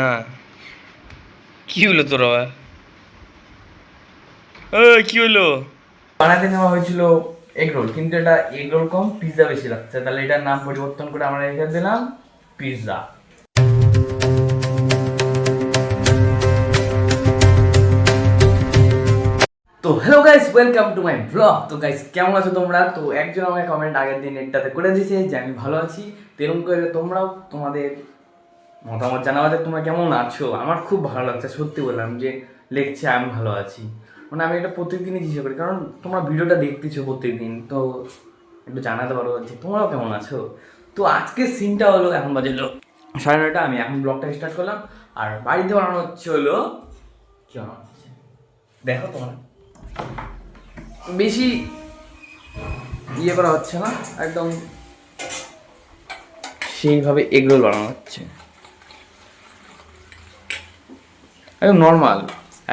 না, কি হলো তোর আবার? কি হলো? বানাতে নেওয়া হয়েছিল এগ রোল, কিন্তু এটা এগ রোল কম পিৎজা বেশি লাগছে, তাহলে এটার নাম পরিবর্তন করে আমরা রেখে দিলাম পিৎজা। তো hello guys, welcome to my blog. তো গাইস, কেমন আছো তোমরা? তো একজন আমাকে কমেন্ট আগের দিন একটাতে করে দিয়েছে যে আমি ভালো আছি, তেরকম করে তোমরাও তোমাদের মতামত জানাবে তোমরা কেমন আছো। আমার খুব ভালো লাগছে, সত্যি বললাম যে লিখছে আমি ভালো আছি, মানে আমি এটা প্রত্যেকদিনই চেষ্টা করি, কারণ তোমরা ভিডিওটা দেখতেছো প্রত্যেকদিন, তো একটু জানাতে পারো যে তোমরাও কেমন আছো। তো আজকের সিনটা হলো, এখন বাজে 9:30, আমি এখন ব্লগটা স্টার্ট করলাম। আর বাড়িতে বানানো হচ্ছে হলো কি বানানো হচ্ছে দেখো তোমরা, বেশি ইয়ে করা হচ্ছে না, একদম সেইভাবে এগরোল বানানো হচ্ছে, একদম নর্মাল,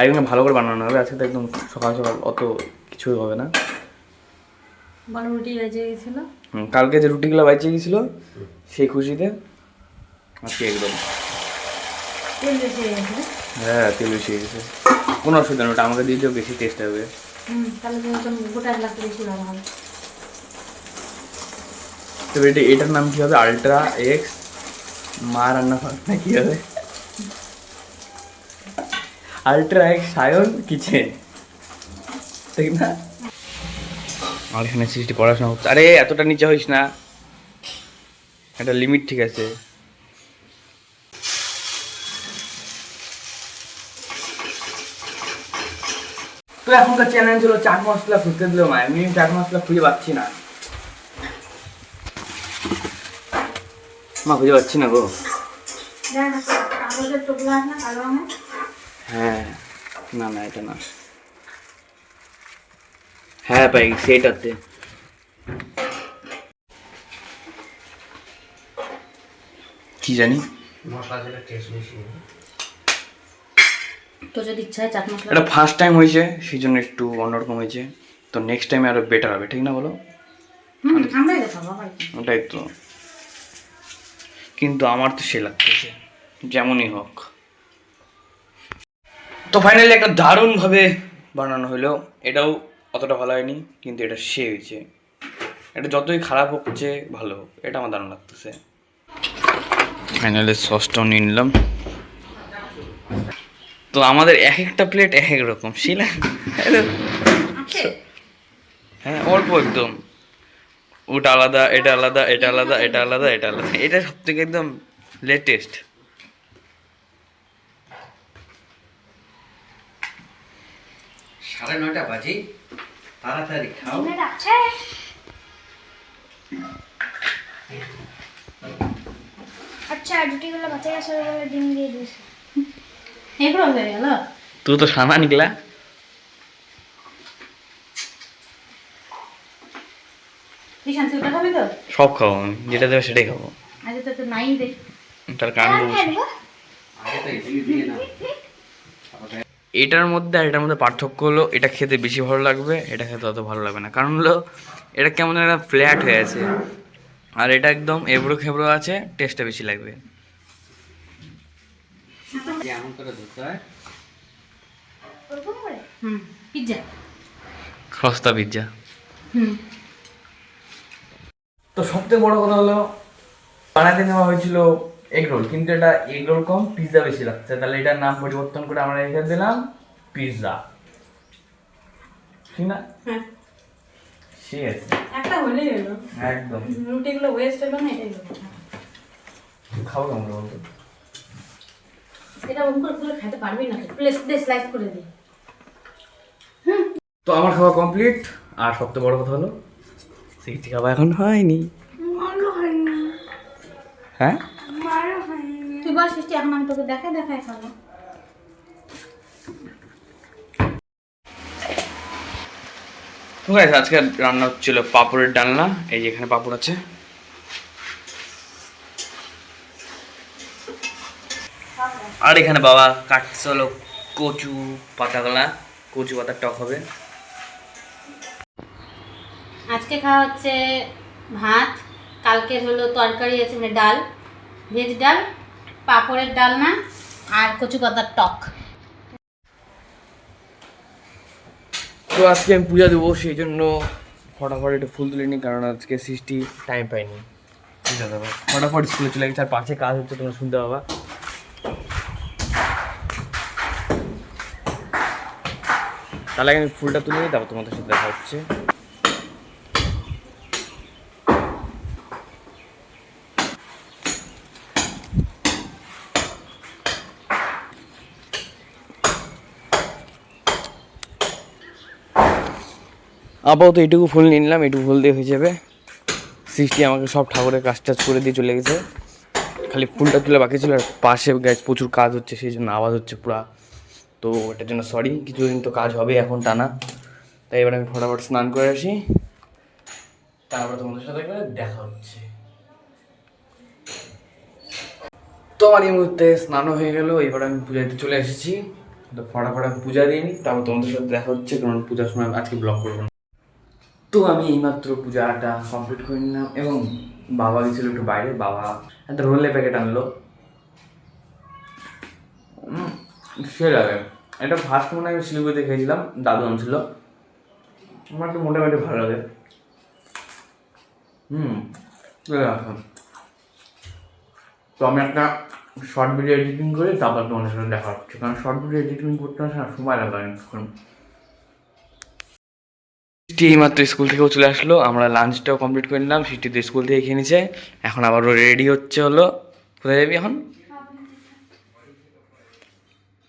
একদম ভালো করে বানানো হবে। আজকে তো একদম সকাল সকাল অত কিছুই হবে না। রুটি বেজে গেছিল, কালকে যে রুটিগুলো বাইচে গেছিলো সেই খুশিতে আজকে একদম তেল বেশি হয়ে গেছে। হ্যাঁ, তেল বেশি হয়ে গেছে, কোনো অসুবিধা নেই, ওটা আমাকে দিয়ে দিও, বেশি টেস্ট হবে। তাহলে যখন গোটা গ্লাস বেশি ভালো হবে। তবে এটার নাম কি হবে? আলট্রা এক্স মা রান্না না কি হবে? আলট্রা এক্স সায়ন কিচেন, ঠিক না? আমার এখানে সৃষ্টি পড়াশোনা হচ্ছে। আরে এতটা নিচে হইস না, একটা লিমিট ঠিক আছে। তো এখনকার চ্যালেঞ্জ হলো চাট মশলা খুঁজতে দিলেও মা, এমনি চাট মশলা খুঁজে পাচ্ছি না, মা খুঁজে পাচ্ছি না গো। হ্যাঁ, না না এটা না, হ্যাঁ পাই সেটাতে। কি জানি মশলা দিলে টেস্ট বেশি। তো যদি ইচ্ছা হয় চাট মশলা, এটা ফার্স্ট টাইম হয়েছে সেই জন্য একটু অন্যরকম হয়েছে, তো নেক্সট টাইমে আরো বেটার হবে, ঠিক না বলো? আমরাই দেখাবো ভাই। ওটাই তো, কিন্তু আমার তো সে লাগতেছে যেমনই হোক। তো ফাইনালি একটা দারুণভাবে বানানো হলো, এটাও অতটা ভালো হয়নি, কিন্তু এটা সে হয়েছে। এটা যতই খারাপ হচ্ছে ভালো হোক, এটা আমার দারুণ লাগতেছে। ফাইনালি সসটাও নিয়ে নিলাম। তো আমাদের এক একটা প্লেট এক এক রকম শিলা, হ্যাঁ অল্প একদম, ওটা আলাদা, এটা আলাদা, এটা আলাদা, এটা আলাদা, এটা আলাদা, এটা সব থেকে একদম লেটেস্ট। 9:30 বাজে, তাড়াতাড়ি খাও। আচ্ছা, রুটিগুলো বাঁচাই আসার বেলা ডিম দিয়ে দিস। এগুলো হয়ে গেল। তুই তো সানা নিকলা, ঈশান তুই ওটা খাবি তো? সব খাবো আমি, যেটা দেবে সেটাই খাবো। আজ তো তো নাই দেখ। তার কারণ আগে তো এদিকে দিয়ে না। এটার মধ্যে আর এটার মধ্যে পার্থক্য হলো, এটা খেতে বেশি ভালো লাগবে, এটা খেতে অত ভালো লাগবে না, কারণ হলো এটা কেমন একটা ফ্ল্যাট হয়ে আছে, আর এটা একদম এবড়ো খেবড়ো আছে, টেস্টটা বেশি লাগবে। এমন করে ধরতে হয়। ওরকম করে পিজ্জা। সস্তা পিৎজা। হুম। তো সবথেকে বড় কথা হলো, বানাতে নেওয়া হয়েছিল এগ রোল, কিন্তু এটা এগ রোল কম পিৎজা বেশি লাগছে, তাহলে এটার নাম পরিবর্তন করে আমরা রেখে দিলাম পিৎজা, ঠিক না? হ্যাঁ, ঠিক আছে, একটা হলেই হলো। একদম। রুটিগুলো ওয়েস্ট হলো না, এটাই হলো। খাও কেমন বলতো? এটা ওরকম করে তুলে খেতে পারবি না, প্লেস দিয়ে স্লাইস করে দিই। তো আমার খাওয়া কমপ্লিট, আর সবথেকে বড় কথা হলো সিটি খাওয়া এখন হয়নি। মারও হয়নি, হ্যাঁ, মারও হয়নি। তুই বল সৃষ্টি, এখন আমি তোকে দেখাই খাবো। তো গাইস, আজকে রান্না হচ্ছিল পাঁপড়ের ডালনা, এই যে এখানে পাঁপড় আছে, আর এখানে বাবা কাটছে হলো কচু পাতাগুলা, কচু পাতার টক হবে। আজকে খাওয়া হচ্ছে ভাত, কালকের হলো তরকারি আছে, মানে ডাল, ভেজ ডাল, পাঁপড়ের ডালনা, আর কচু পাতার টক। তো আজকে আমি পূজা দেবো, সেই জন্য ফটাফট একটু ফুল তুলে নিই, কারণ আজকে সৃষ্টি টাইম পাইনি পূজা দেবো। ফটাফট স্কুলে চলে গেছে, আর পাশে কাজ হচ্ছে, তোমরা শুনতে পাবা। তাহলে আমি ফুলটা তুলে নিই, তারপর তোমাদের সাথে দেখা হচ্ছে। আপাতত এইটুকু ফুল নিয়ে নিলাম, এইটুকু ফুল দিয়ে হয়ে যাবে। সৃষ্টি আমাকে সব ঠাকুরের কাজ টাজ করে দিয়ে চলে গেছে, খালি ফুলটা তুলে বাকি ছিল। আর পাশে গাছ প্রচুর কাজ হচ্ছে, সেই জন্য আওয়াজ হচ্ছে পুরা। তো এটার জন্য সরি, কিছুদিন তো কাজ হবে এখন টানা। তাই এবার আমি ফটাফট স্নান করে আসি, তারপরে তোমাদের সাথে একবার দেখা হচ্ছে। তো আমার এই মুহূর্তে স্নানও হয়ে গেল, এবার আমি পূজা দিতে চলে এসেছি। তো ফটাফট আমি পূজা দিয়ে নিই, তারপর তোমাদের সাথে দেখা হচ্ছে, কারণ পূজার সময় আজকে ব্লগ করবো না। তো আমি এইমাত্র পূজাটা কমপ্লিট করে নিলাম, এবং বাবা গেছিলো একটু বাইরে। বাবা একটা রোলের প্যাকেট আনলো, সে লাগে। এটা ফার্স্ট মনে হয় আমি শিলিগুড়িতে খেয়েছিলাম, দাদু আনছিল। আমার একটু মোটামুটি ভালো লাগে। তো আমি একটা শর্ট ভিডিও এডিটিং করে তারপর তোমাদের সাথে দেখা হচ্ছে, কারণ শর্ট ভিডিও এডিটিং করতে না সময় লাগে অনেকক্ষণ। সৃষ্টি এইমাত্র স্কুল থেকেও চলে আসলো, আমরা লাঞ্চটাও কমপ্লিট করে নিলাম। সৃষ্টি তো স্কুল থেকে খেয়ে নিচ্ছে, এখন আবারও রেডি হচ্ছে হলো। কোথায় যাবি এখন?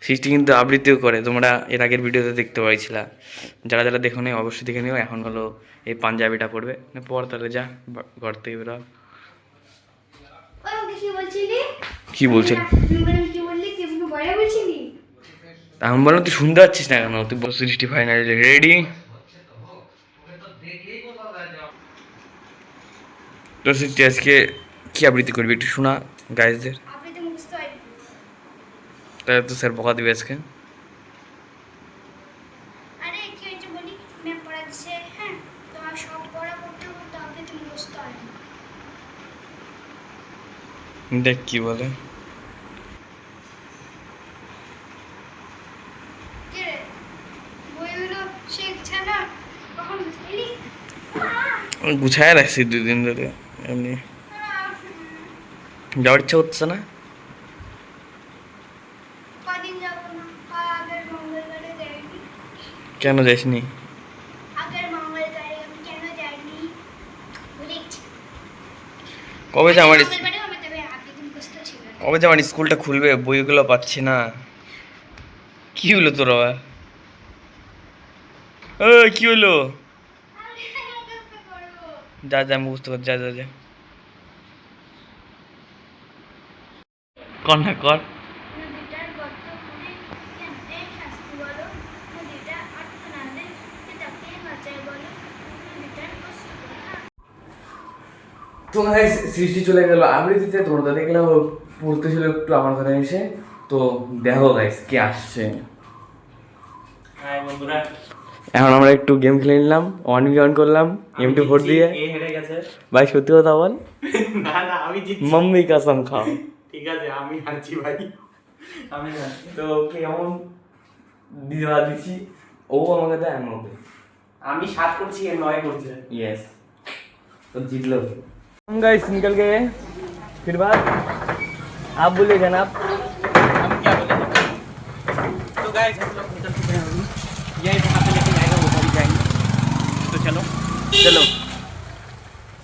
সৃষ্টি কিন্তু আবৃত্তিও করে, তোমরা এর আগের ভিডিওতে দেখতে পাইছিলা। যারা যারা দেখো নি অবশ্যই দেখে নিও। এখন হলো এই পাঞ্জাবিটা পড়বে, পর তাহলে যা ঘর থেকে বেরো। কি বলছিল? আমি বললাম তুই শুনতে পাচ্ছিস না কেন? তুই বল সৃষ্টি ফাইনালি রেডি। তো সৃষ্টি আজকে কি আবৃত্তি করবি একটু শোনা গাইজদের। তাহলে তো স্যার বকা দিবে আজকে। আরে কি হয়েছে বলি, ম্যাম পড়াচ্ছে, হ্যাঁ তোমার সব পড়া করতে করতে আবৃত্তি মুখস্থ হয় না। দেখ কি বলে। কে রে, বইগুলো শিখছে না, কখন বুঝলি? গুছায় রাখছি 2 দিন ধরে, এমনি যাওয়ার ইচ্ছা হচ্ছে না। কদিন যাবো না, আগের মঙ্গলবারে যাইনি। কেন যাসনি? আগের মঙ্গলবারে আমি কেন যাইনি ভুলে গেছি। কবে যে আমার মঙ্গলবারে আমার তবে আবৃত্তি মুখস্থ ছিল না। কবে যে আমার স্কুলটা খুলবে, বইগুলো পাচ্ছি না। কি হলো তোর আবার? কি হলো? যা যা আমি বুঝতে পারছি, যা যা যা কর না কর। নদীটার গর্ত খুঁড়ে কেমনে শাস্তি বলো, নদীটা আটকানাদের তাকে বাঁচাই বলো, নদীটার কষ্ট করে না। তো গাইস সৃষ্টি চলে গেল আবৃত্তিতে, তোমরা দেখলাম পড়তে ছিল একটু আমার ঘরে এসে। তো দেখো গাইস কে আসছে। হাই বন্ধুরা, এখন আমরা একটু গেম খেলে নিলাম, 1v1 করলাম M24 দিয়ে। কে হেরে গেছে? ভাই সত্যি কথা বল। না না, আমি জিতছি। মাম্মি কসম খাও। ঠিক আছে, আমি হারছি ভাই, আমি হারছি। তো কেমন দিবা দিছি, ও আমাকে দেয় আমি ওকে। আমি 7 করছি, এ 9 করছে। यस तो जीत लो। हम गाइस निकल गए, फिर बात आप बोलिए जनाब। हम क्या बोले? तो गाइस हम लोग निकल चुके हैं अभी, यही वहाँ पे लेके जाएगा, उधर ही जाएंगे। तो चलो चलो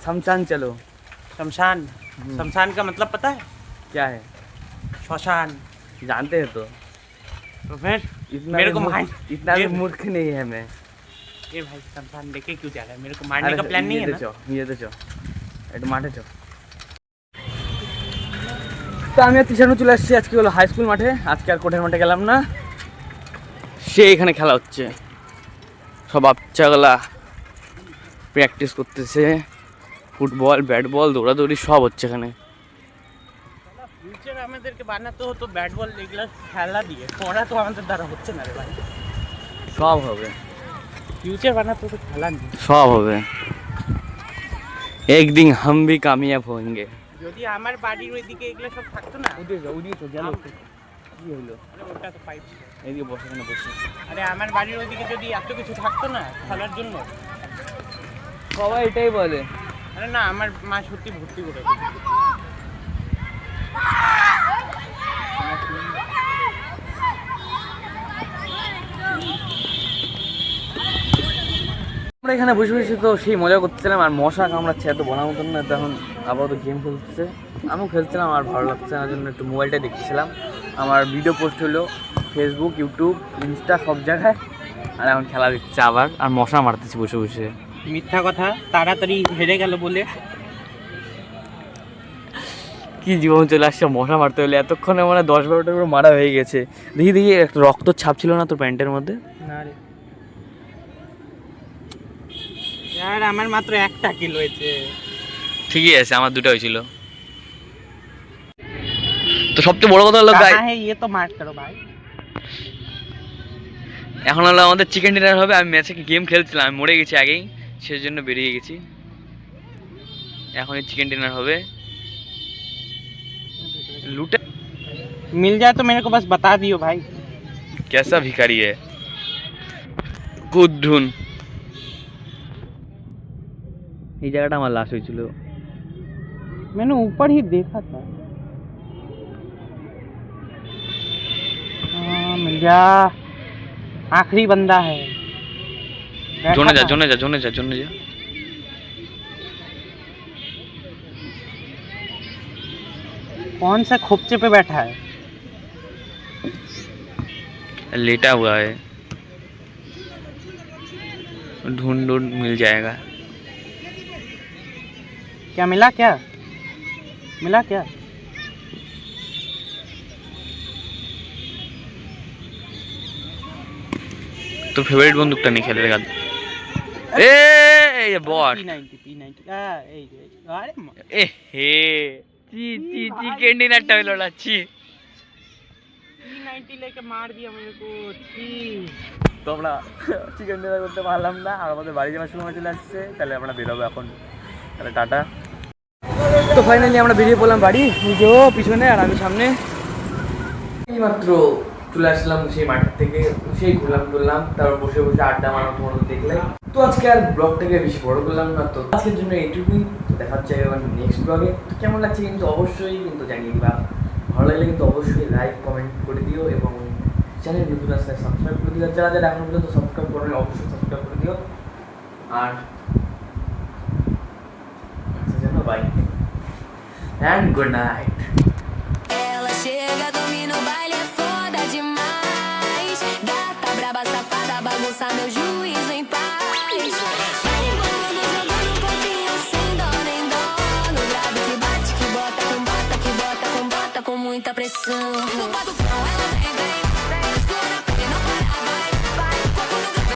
शमशान चलो। शमशान। शमशान का मतलब पता है? क्या है? श्मशान। जानते हैं तो तो फिर इतना मेरे भी को मूर्ख- मार इतना भी मूर्ख नहीं है मैं। ये भाई शमशान लेके क्यों जा रहा है? मेरे को मारने का प्लान नहीं है ना? ये तो चो একটু মাঠে চো। তো আমি আর তিশানু চলে আসছি, আজকে হলো হাই স্কুল মাঠে। আজকে আর কোঠের মাঠে গেলাম না, সে এখানে খেলা হচ্ছে। সব বাচ্চাগুলা প্র্যাকটিস করতেছে, ফুটবল ব্যাট বল দৌড়াদৌড়ি সব হচ্ছে এখানে। ফিউচার আমাদেরকে বানাতে হতো ব্যাট বল এগুলো খেলা দিয়ে, পড়া তো আমাদের দ্বারা হচ্ছে না রে ভাই। সব হবে, ফিউচার বানাতে হতো খেলা নিয়ে। সব হবে, একদিন हम भी कामयाब होंगे। যদি আমার বাড়ির ওইদিকে এগুলো সব থাকতো না, কি হইলো? আরে ওটা তো পাইপ। এইদিকে বসে, এখানে বসে। আরে আমার বাড়ির ওইদিকে যদি এত কিছু থাকতো না খেলার জন্য, সবাই এটাই বলে। আরে না, আমার মা সত্যি ভর্তি করে দিয়েছে। আমরা এখানে বসে বসে তো সেই মজা করতেছিলাম, আর মশা কামড়াচ্ছে, এত বলার মতন না। তখন আপাতত গেম খেলতেছে, আমিও খেলছিলাম, আর ভালো লাগছে না জন্য একটু মোবাইলটা দেখছিলাম। আমার ভিডিও পোস্ট হলো ফেসবুক, ইউটিউব, ইনস্টা, সব জায়গায়। আর এখন খেলা দেখছে আবার, আর মশা মারতেছি বসে বসে। মিথ্যা কথা, তাড়াতাড়ি হেরে গেল বলে। কি জীবন চলে আসছে মশা মারতে হলে, এতক্ষণে মানে 10-12টা করে মারা হয়ে গেছে। দেখি দেখি একটা রক্তর ছাপ ছিল না তোর প্যান্টের মধ্যে? না রে, আর আমার মাত্র একটা কিল হয়েছে। ঠিকই আছে, আমার 2টা হয়েছিল। তো সবচেয়ে বড় কথা হলো গাই, হ্যাঁ ये तो मार करो भाई। এখন হলো আমাদের চিকেন ডিনার হবে। আমি ম্যাচে গেম খেলছিলাম, আমি মরে গেছি আগেই, সেজন্য বেরিয়ে গেছি। এখনই চিকেন ডিনার হবে। लूटे मिल जाए तो मेरे को बस बता दियो भाई। कैसा भिखारी है, कूद ढूंढ। এই জায়গাটা আমার লাশ হয়েছিল। मैंने ऊपर ही देखा था। हाँ, मिल जा, आखिरी बंदा है। जोने जा जोने जा जोने जा जोने जा। कौन सा खोपचे पे बैठा है? लेटा हुआ है, ढूंढ ढूंढ मिल जाएगा। क्या मिला? क्या मिला? क्या तो फेवरेट बंदूकটা নিয়ে খেলে রেখা। এ এই বট P90 এই আরে এ হে চি চি চিকেন ডিনারটা হলো না। চি P90 लेके मार दिया मेरे को। छी, তো আমরা চিকেন ডিনার করতে পারলাম না, আর আমাদের বাড়ি যাওয়ার সময় চলে আসছে। তাহলে আমরা বেরোবো এখন, তাহলে টাটা। তো ফাইনালি আমরা বেরিয়ে পড়লাম বাড়ি। যে ও পিছনে আর আমি সামনে। এইমাত্র চলে আসলাম সেই মাঠের থেকে, সেই ঘুরলাম, তারপর বসে বসে আড্ডা মারা তোমার দেখলে। তো আজকে আর ব্লগটাকে বেশি বড় করলাম না, তো আজকের জন্য এইটুকুই। তো দেখা হচ্ছে এবার নেক্সট ব্লগে। তো কেমন লাগছে কিন্তু অবশ্যই কিন্তু জানিয়ে দিবা। ভালো লাগলে কিন্তু অবশ্যই লাইক কমেন্ট করে দিও, এবং চ্যানেল নতুন আসলে সাবস্ক্রাইব করে দিও। যারা যারা এখন পর্যন্ত সাবস্ক্রাইব করো অবশ্যই সাবস্ক্রাইব করে দিও। আর bye and good night. Ela chega, domina o baile, é foda demais. Gata braba, safada, bagunça meu juízo em paz. Vai embolando, jogando um pouquinho sem dó nem dó. No grave que bate, que bota, com bota, com bota, com bota, com muita pressão. No batucão ela vem, vem, vem.